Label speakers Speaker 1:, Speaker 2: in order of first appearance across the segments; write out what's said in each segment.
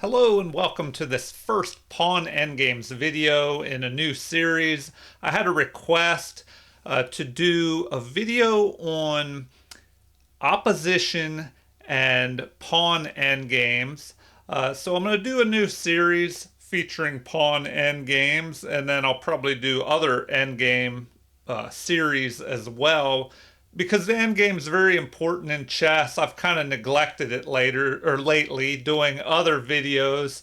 Speaker 1: Hello and welcome to this first Pawn Endgames video in a new series. I had a request to do a video on opposition and pawn endgames. So I'm going to do a new series featuring pawn endgames, and then I'll probably do other endgame series as well because the endgame is very important in chess. I've kind of neglected it lately doing other videos.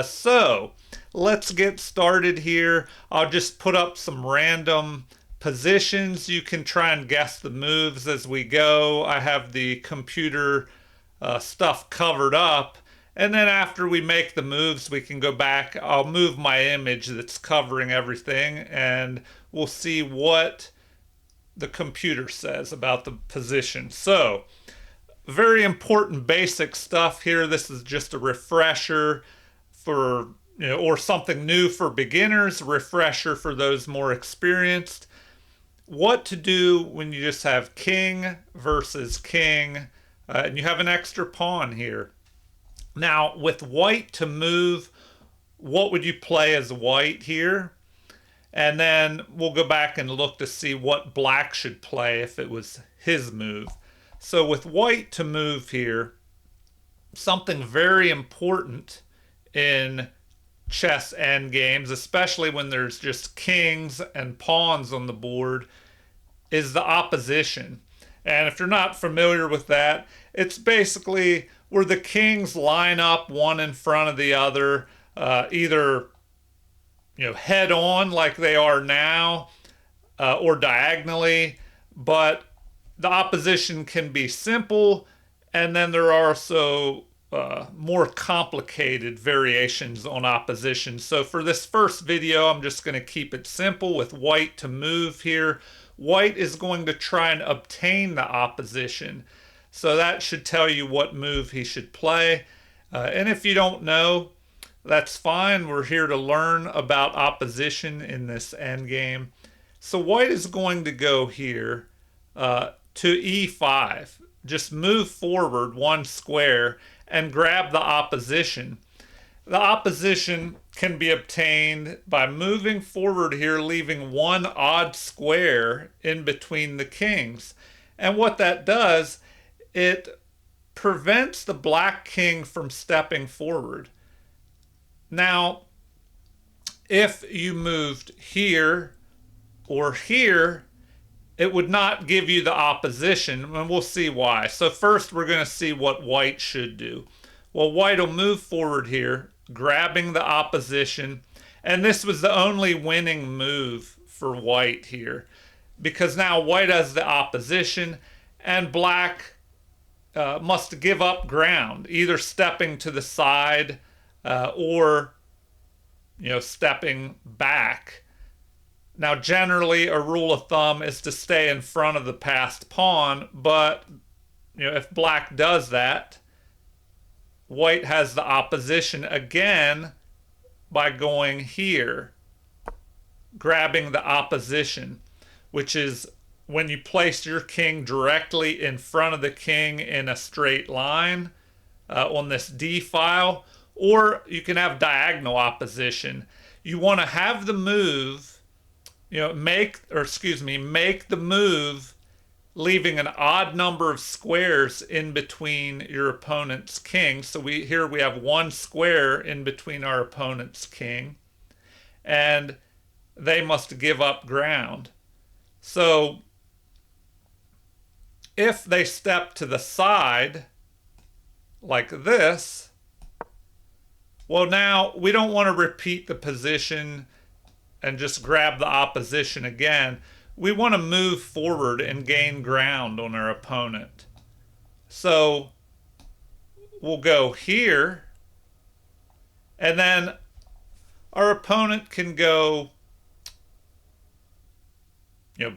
Speaker 1: So let's get started here. I'll just put up some random positions. You can try and guess the moves as we go. I have the computer stuff covered up. And then after we make the moves, we can go back. I'll move my image that's covering everything, and we'll see what the computer says about the position. So, very important basic stuff here. This is just a refresher for, or something new for beginners, refresher for those more experienced. What to do when you just have king versus king, and you have an extra pawn here. Now, with white to move, what would you play as white here? And then we'll go back and look to see what black should play if it was his move. So with white to move here, something very important in chess endgames, especially when there's just kings and pawns on the board, is the opposition. And if you're not familiar with that, it's basically where the kings line up one in front of the other, either head on like they are now, or diagonally. But the opposition can be simple, and then there are also more complicated variations on opposition. So for this first video, I'm just going to keep it simple with white to move here. White is going to try and obtain the opposition. So that should tell you what move he should play. And if you don't know, that's fine. We're here to learn about opposition in this endgame. So white is going to go here to e5. Just move forward one square and grab the opposition. The opposition can be obtained by moving forward here, leaving one odd square in between the kings. And what that does, it prevents the black king from stepping forward. Now, if you moved here or here, it would not give you the opposition, and we'll see why. So first we're going to see what white should do. Well, white will move forward here, grabbing the opposition, and this was the only winning move for white here, because now white has the opposition, and black must give up ground, either stepping to the side or stepping back. Now, generally, a rule of thumb is to stay in front of the passed pawn, but if black does that, white has the opposition again by going here, grabbing the opposition, which is when you place your king directly in front of the king in a straight line on this D file, or you can have diagonal opposition. You want to have the move, make the move leaving an odd number of squares in between your opponent's king. So we have one square in between our opponent's king, and they must give up ground. So if they step to the side like this, well, now we don't want to repeat the position and just grab the opposition again. We want to move forward and gain ground on our opponent. So we'll go here, and then our opponent can go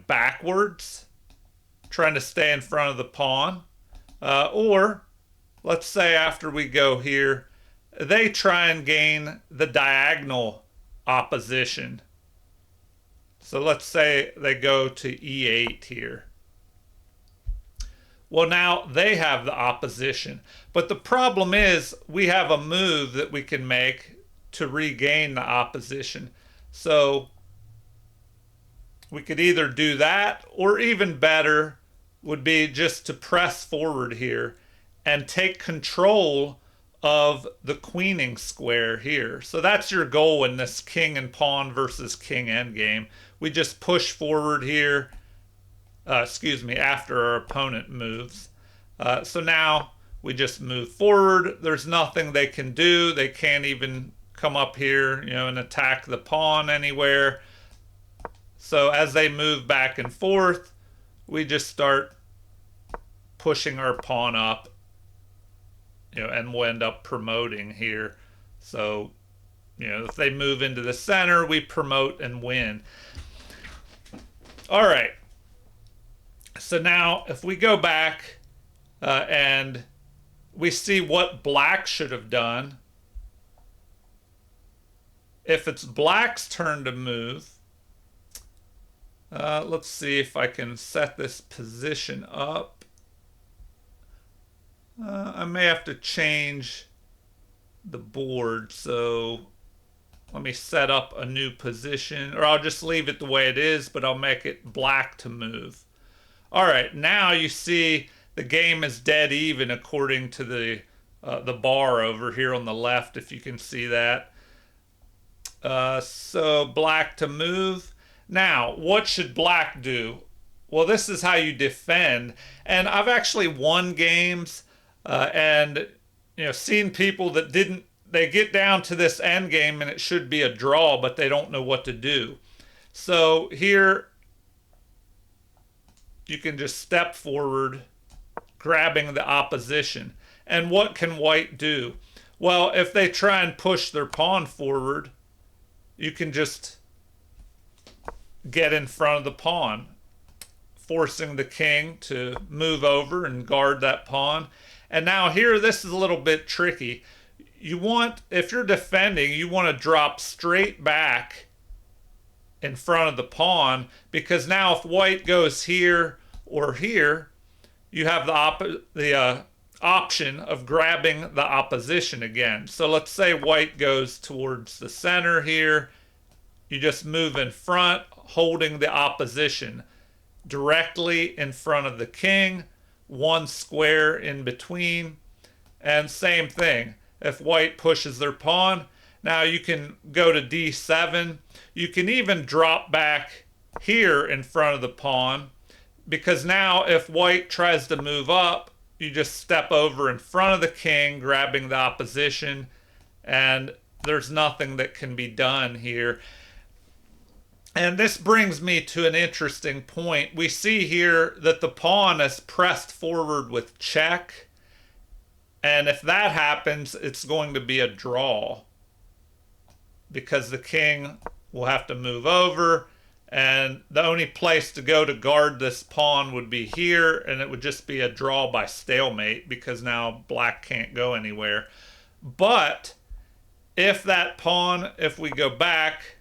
Speaker 1: backwards, trying to stay in front of the pawn. Or let's say after we go here, they try and gain the diagonal opposition. So let's say they go to e8 here. Well, now they have the opposition. But the problem is we have a move that we can make to regain the opposition. So we could either do that, or even better would be just to press forward here and take control of the queening square here. So that's your goal in this king and pawn versus king endgame. We just push forward here, after our opponent moves. So now we just move forward. There's nothing they can do. They can't even come up here, and attack the pawn anywhere. So as they move back and forth, we just start pushing our pawn up, and we'll end up promoting here. So, if they move into the center, we promote and win. All right. So now if we go back and we see what black should have done, if it's black's turn to move, let's see if I can set this position up. I may have to change the board, so let me set up a new position, or I'll just leave it the way it is, but I'll make it black to move. All right, now you see the game is dead even according to the bar over here on the left, if you can see that. So black to move. Now, what should black do? Well, this is how you defend. And I've actually won games and seen people that they get down to this end game and it should be a draw, but they don't know what to do. So here you can just step forward, grabbing the opposition. And what can white do? Well, if they try and push their pawn forward, you can just get in front of the pawn, forcing the king to move over and guard that pawn. And now here, this is a little bit tricky. If you're defending, you want to drop straight back in front of the pawn, because now if white goes here or here, you have the option of grabbing the opposition again. So let's say white goes towards the center here. You just move in front, holding the opposition directly in front of the king, one square in between. And same thing, if white pushes their pawn, now you can go to d7. You can even drop back here in front of the pawn, because now if white tries to move up, you just step over in front of the king, grabbing the opposition, and there's nothing that can be done here. And this brings me to an interesting point. We see here that the pawn is pressed forward with check. And if that happens, it's going to be a draw, because the king will have to move over. And the only place to go to guard this pawn would be here. And it would just be a draw by stalemate, because now black can't go anywhere. But if that pawn, if we go back,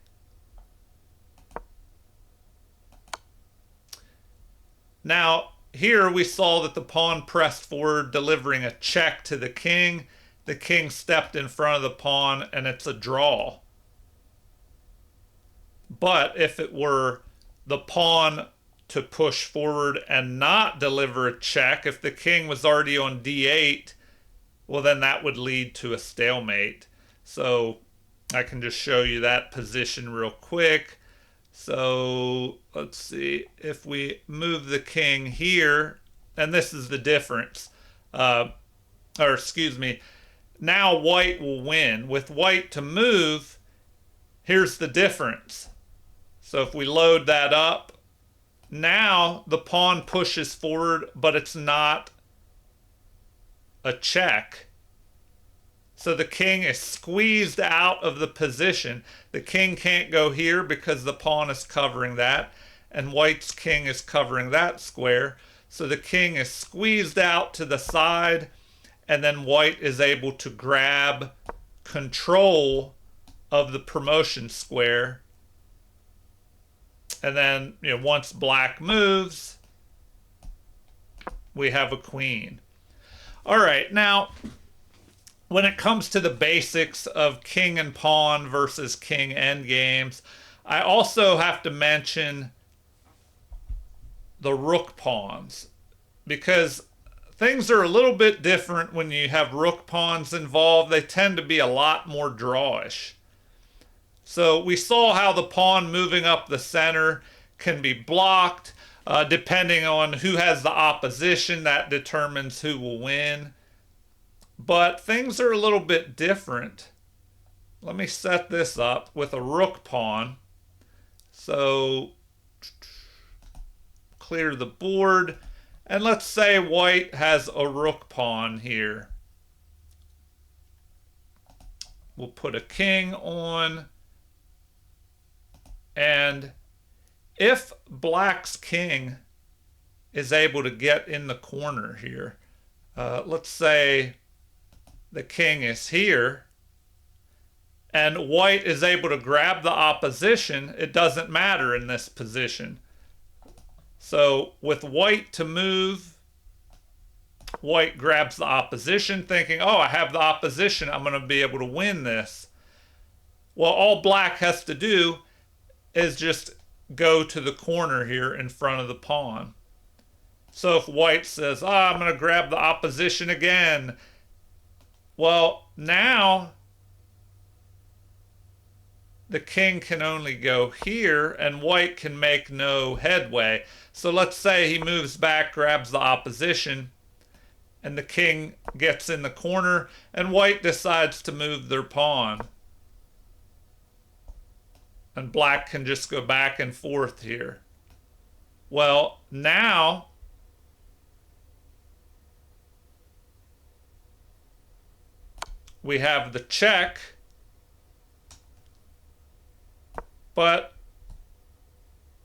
Speaker 1: now, here we saw that the pawn pressed forward, delivering a check to the king. The king stepped in front of the pawn, and it's a draw. But if it were the pawn to push forward and not deliver a check, if the king was already on d8, well, then that would lead to a stalemate. So I can just show you that position real quick. So let's see, if we move the king here, and this is the difference, now white will win. With white to move, here's the difference. So if we load that up, now the pawn pushes forward, but it's not a check. So the king is squeezed out of the position. The king can't go here because the pawn is covering that, and white's king is covering that square. So the king is squeezed out to the side, and then white is able to grab control of the promotion square. And then, once black moves, we have a queen. All right, now when it comes to the basics of king and pawn versus king endgames, I also have to mention the rook pawns, because things are a little bit different when you have rook pawns involved. They tend to be a lot more drawish. So we saw how the pawn moving up the center can be blocked. Depending on who has the opposition, that determines who will win. But things are a little bit different. Let me set this up with a rook pawn. So clear the board. And let's say white has a rook pawn here. We'll put a king on. And if black's king is able to get in the corner here, let's say the king is here, and white is able to grab the opposition, it doesn't matter in this position. So with white to move, white grabs the opposition thinking, oh, I have the opposition, I'm going to be able to win this. Well, all black has to do is just go to the corner here in front of the pawn. So if white says, oh, I'm going to grab the opposition again, well, now the king can only go here and white can make no headway. So let's say he moves back, grabs the opposition, and the king gets in the corner and white decides to move their pawn. And black can just go back and forth here. Well, now we have the check, but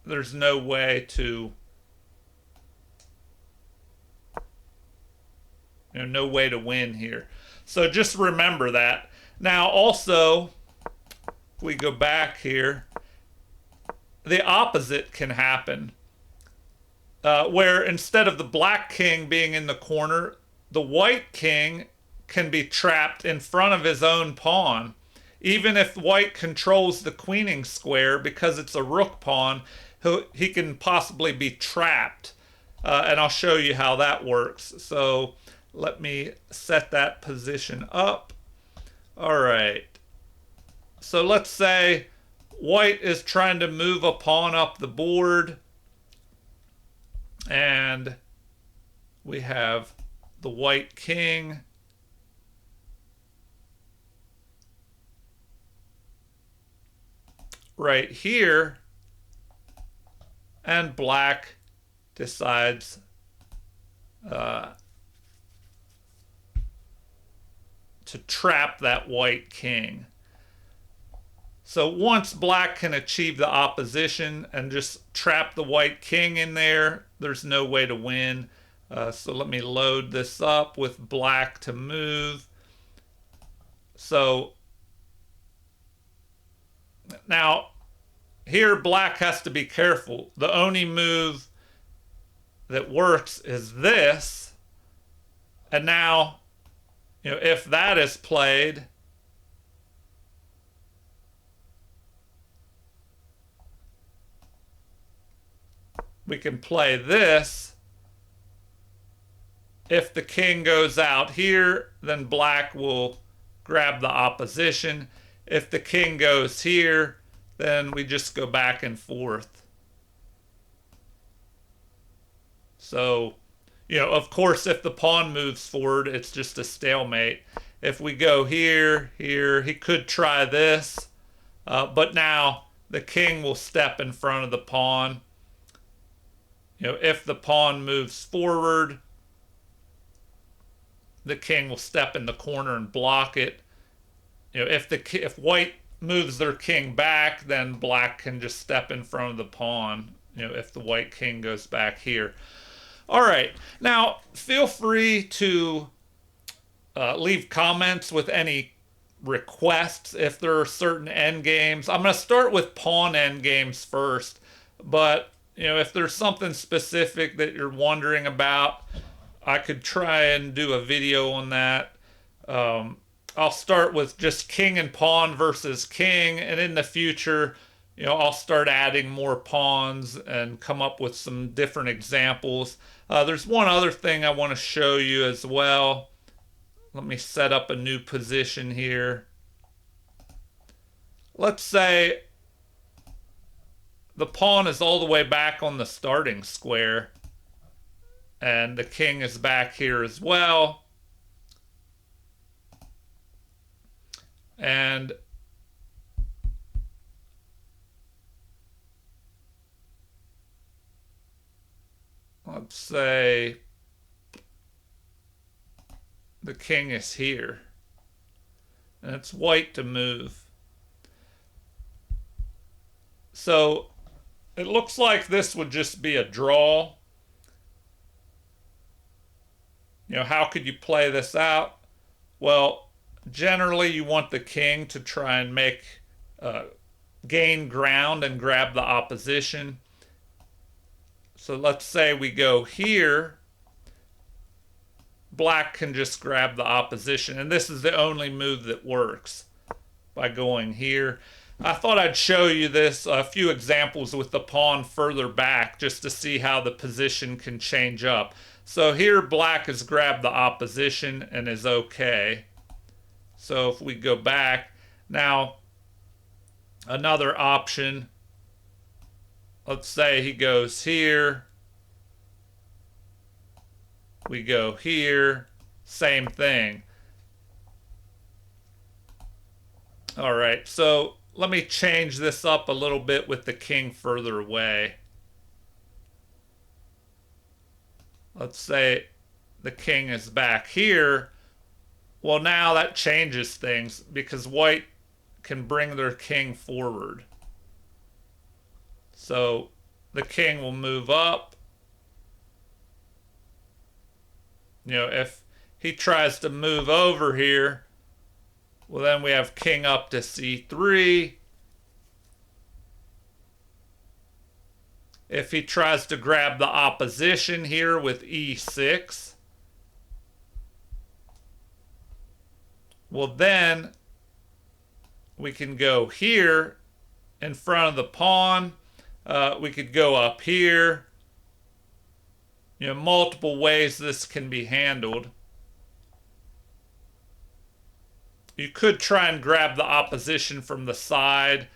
Speaker 1: there's no way to, no way to win here. So just remember that. Now also, we go back here, the opposite can happen, where instead of the black king being in the corner, the white king can be trapped in front of his own pawn. Even if white controls the queening square, because it's a rook pawn, he can possibly be trapped. And I'll show you how that works. So let me set that position up. All right. So let's say white is trying to move a pawn up the board, and we have the white king. Right here, and black decides to trap that white king. So once black can achieve the opposition and just trap the white king in there, there's no way to win. So let me load this up with black to move. So now here black has to be careful. The only move that works is this. And now, if that is played, we can play this. If the king goes out here, then black will grab the opposition. If the king goes here, then we just go back and forth. So, of course, if the pawn moves forward, it's just a stalemate. If we go here, he could try this, but now the king will step in front of the pawn. If the pawn moves forward, the king will step in the corner and block it. If white moves their king back, then black can just step in front of the pawn, if the white king goes back here. All right. Now, feel free to leave comments with any requests if there are certain endgames. I'm going to start with pawn endgames first, but if there's something specific that you're wondering about, I could try and do a video on that. Um, I'll start with just king and pawn versus king, and in the future, I'll start adding more pawns and come up with some different examples. There's one other thing I want to show you as well. Let me set up a new position here. Let's say the pawn is all the way back on the starting square, and the king is back here as well. And let's say the king is here, and it's white to move. So it looks like this would just be a draw. How could you play this out? Well, generally you want the king to try and gain ground and grab the opposition. So let's say we go here. Black can just grab the opposition, and this is the only move that works, by going here. I thought I'd show you this, a few examples with the pawn further back, just to see how the position can change up. So here black has grabbed the opposition and is okay. So if we go back, now another option, let's say he goes here, we go here, same thing. All right, so let me change this up a little bit with the king further away. Let's say the king is back here. Well, now that changes things because white can bring their king forward. So the king will move up. If he tries to move over here, well, then we have king up to c3. If he tries to grab the opposition here with e6, well, then we can go here in front of the pawn. We could go up here. Multiple ways this can be handled. You could try and grab the opposition from the side,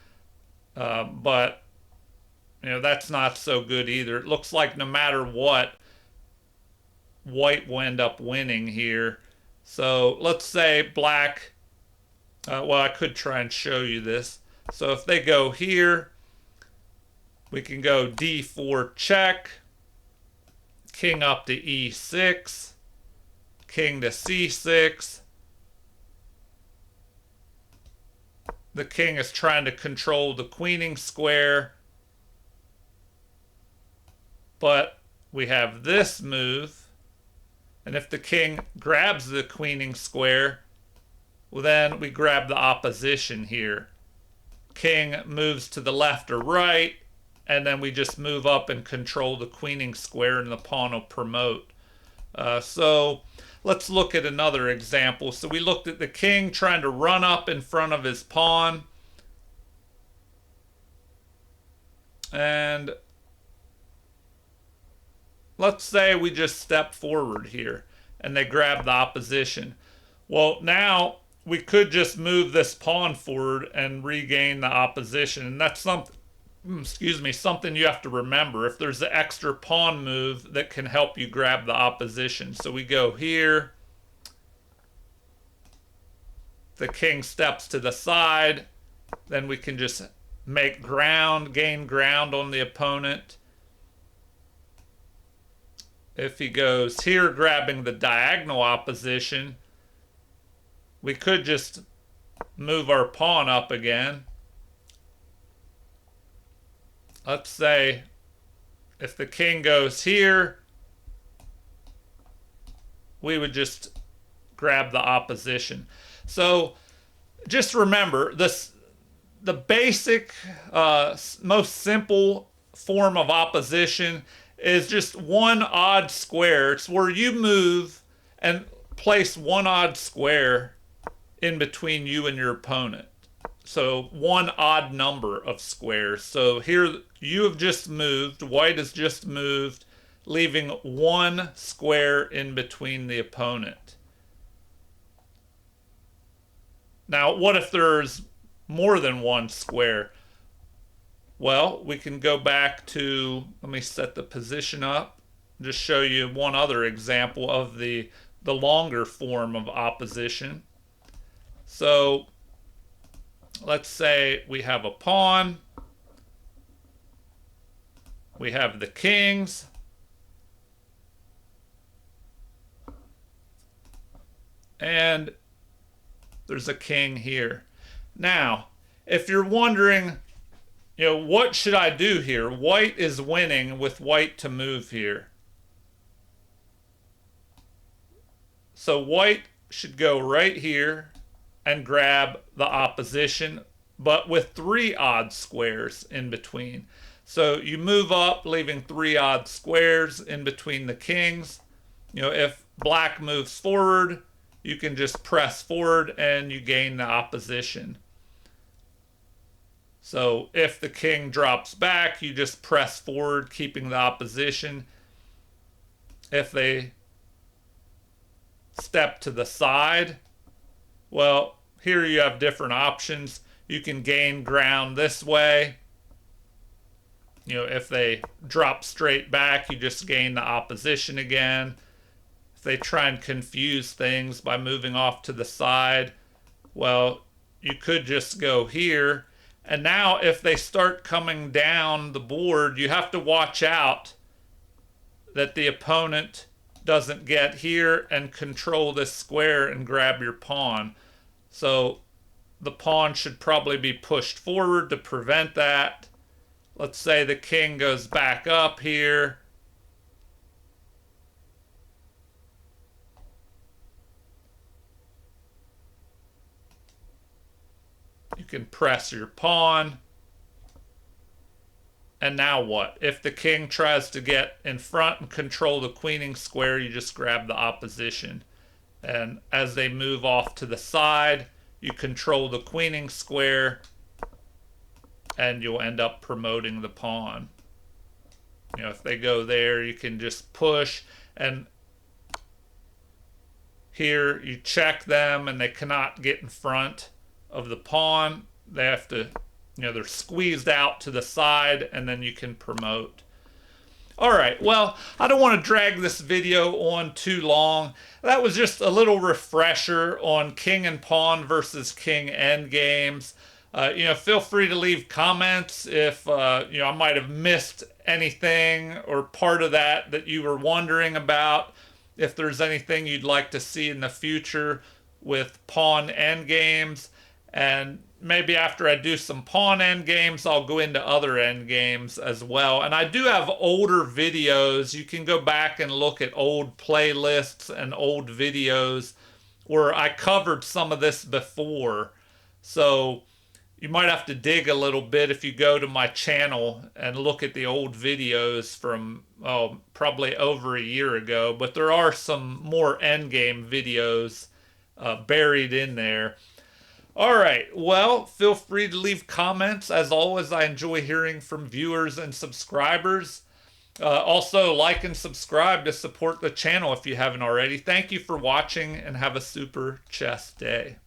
Speaker 1: but that's not so good either. It looks like no matter what, white will end up winning here. So let's say black, well, I could try and show you this. So if they go here, we can go d4 check, king up to e6, king to c6. The king is trying to control the queening square. But we have this move. And if the king grabs the queening square, well, then we grab the opposition here. King moves to the left or right, and then we just move up and control the queening square, and the pawn will promote. So let's look at another example. So we looked at the king trying to run up in front of his pawn. And let's say we just step forward here and they grab the opposition. Well, now we could just move this pawn forward and regain the opposition. And that's something you have to remember. If there's an extra pawn move that can help you grab the opposition. So we go here. The king steps to the side. Then we can just make ground, gain ground on the opponent. If he goes here, grabbing the diagonal opposition, we could just move our pawn up again. Let's say if the king goes here, we would just grab the opposition. So just remember, the basic, most simple form of opposition is just one odd square. It's where you move and place one odd square in between you and your opponent. So one odd number of squares. So here you have just moved, white has just moved, leaving one square in between the opponent. Now, what if there's more than one square? Well, we can go back to, let me set the position up, just show you one other example of the longer form of opposition. So let's say we have a pawn, we have the kings, and there's a king here. Now, if you're wondering, what should I do here? White is winning with white to move here. So white should go right here and grab the opposition, but with three odd squares in between. So you move up, leaving three odd squares in between the kings. If black moves forward, you can just press forward and you gain the opposition. So if the king drops back, you just press forward, keeping the opposition. If they step to the side, well, here you have different options. You can gain ground this way. If they drop straight back, you just gain the opposition again. If they try and confuse things by moving off to the side, well, you could just go here. And now if they start coming down the board, you have to watch out that the opponent doesn't get here and control this square and grab your pawn. So the pawn should probably be pushed forward to prevent that. Let's say the king goes back up here. You can press your pawn. And now what? If the king tries to get in front and control the queening square, you just grab the opposition. And as they move off to the side, you control the queening square, and you'll end up promoting the pawn. If they go there, you can just push, and here you check them and they cannot get in front of the pawn. They have to, they're squeezed out to the side, and then you can promote. All right, well, I don't want to drag this video on too long. That was just a little refresher on king and pawn versus king endgames. Feel free to leave comments if, I might have missed anything or part of that you were wondering about. If there's anything you'd like to see in the future with pawn endgames. And maybe after I do some pawn endgames, I'll go into other endgames as well. And I do have older videos. You can go back and look at old playlists and old videos where I covered some of this before. So you might have to dig a little bit if you go to my channel and look at the old videos from, probably over a year ago. But there are some more endgame videos buried in there. All right, well, feel free to leave comments. As always, I enjoy hearing from viewers and subscribers. Also, like and subscribe to support the channel if you haven't already. Thank you for watching, and have a super chess day.